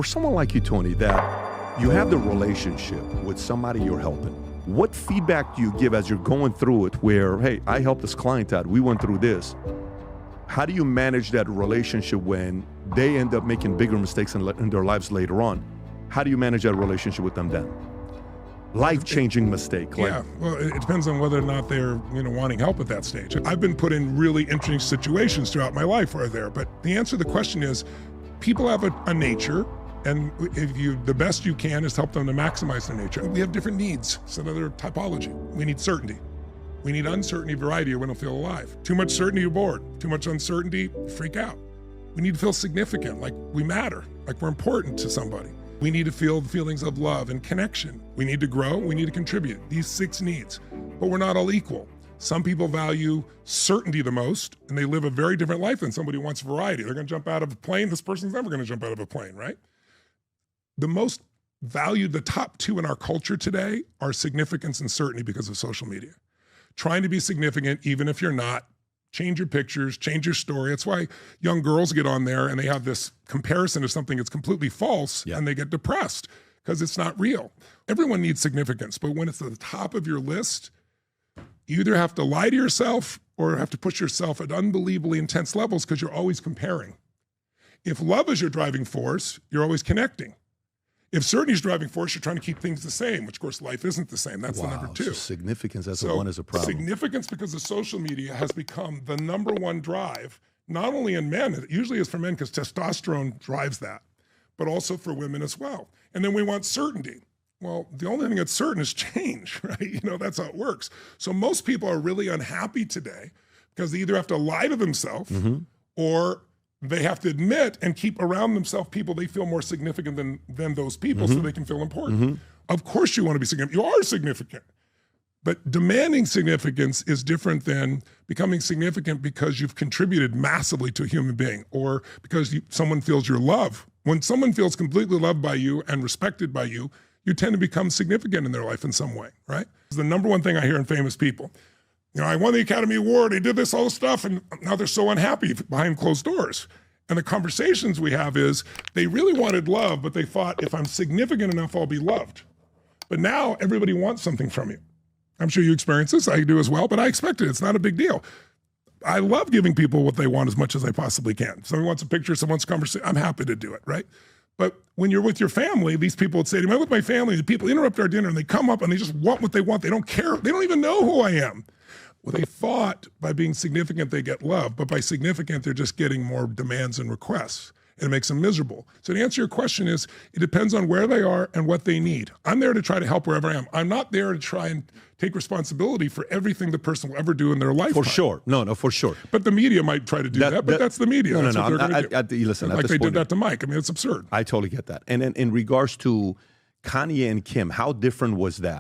For someone like you, Tony, that you have the relationship with somebody you're helping, what feedback do you give as you're going through it where, hey, I helped this client out, we went through this. How do you manage that relationship when they end up making bigger mistakes in their lives later on? How do you manage that relationship with them then? Life-changing mistake. Yeah, well, it depends on whether or not they're wanting help at that stage. I've been put in really interesting situations throughout my life where they're there, but the answer to the question is, people have a nature, and if the best you can is help them to maximize their nature. We have different needs. It's another typology. We need certainty. We need uncertainty, variety, or we don't feel alive. Too much certainty, you're bored. Too much uncertainty, you freak out. We need to feel significant, like we matter, like we're important to somebody. We need to feel the feelings of love and connection. We need to grow, we need to contribute. These 6 needs, but we're not all equal. Some people value certainty the most, and they live a very different life than somebody who wants variety. They're gonna jump out of a plane. This person's never gonna jump out of a plane, right? The most valued, the top 2 in our culture today are significance and certainty because of social media. Trying to be significant, even if you're not. Change your pictures, change your story. That's why young girls get on there and they have this comparison to something that's completely false, and they get depressed because it's not real. Everyone needs significance, but when it's at the top of your list, you either have to lie to yourself or have to push yourself at unbelievably intense levels because you're always comparing. If love is your driving force, you're always connecting. If certainty is driving force, you're trying to keep things the same, which of course life isn't the same. That's the number 2. So significance as the one is a problem. Significance because of social media has become the number 1 drive, not only in men, it usually is for men because testosterone drives that, but also for women as well. And then we want certainty. Well, the only thing that's certain is change, right? That's how it works. So most people are really unhappy today because they either have to lie to themselves or they have to admit and keep around themselves people they feel more significant than those people so they can feel important. Of course you want to be significant. You are significant. But demanding significance is different than becoming significant because you've contributed massively to a human being or because someone feels your love. When someone feels completely loved by you and respected by you, you tend to become significant in their life in some way, right? It's the number 1 thing I hear in famous people. I won the Academy Award, I did this whole stuff, and now they're so unhappy behind closed doors. And the conversations we have is, they really wanted love, but they thought, if I'm significant enough, I'll be loved. But now everybody wants something from you. I'm sure you experience this, I do as well, but I expect it, it's not a big deal. I love giving people what they want as much as I possibly can. If someone wants a picture, someone wants a conversation, I'm happy to do it, right? But when you're with your family, these people would say to me, I'm with my family, the people interrupt our dinner and they come up and they just want what they want. They don't care, they don't even know who I am. Well, they thought by being significant, they get love, but by significant, they're just getting more demands and requests, and it makes them miserable. So to answer your question is, it depends on where they are and what they need. I'm there to try to help wherever I am. I'm not there to try and take responsibility for everything the person will ever do in their life. For sure. No, for sure. But the media might try to do that, but that's the media. No, that's no, what they're gonna do. Listen, like they did that to Mike. I mean, it's absurd. I totally get that. And then in regards to Kanye and Kim, how different was that?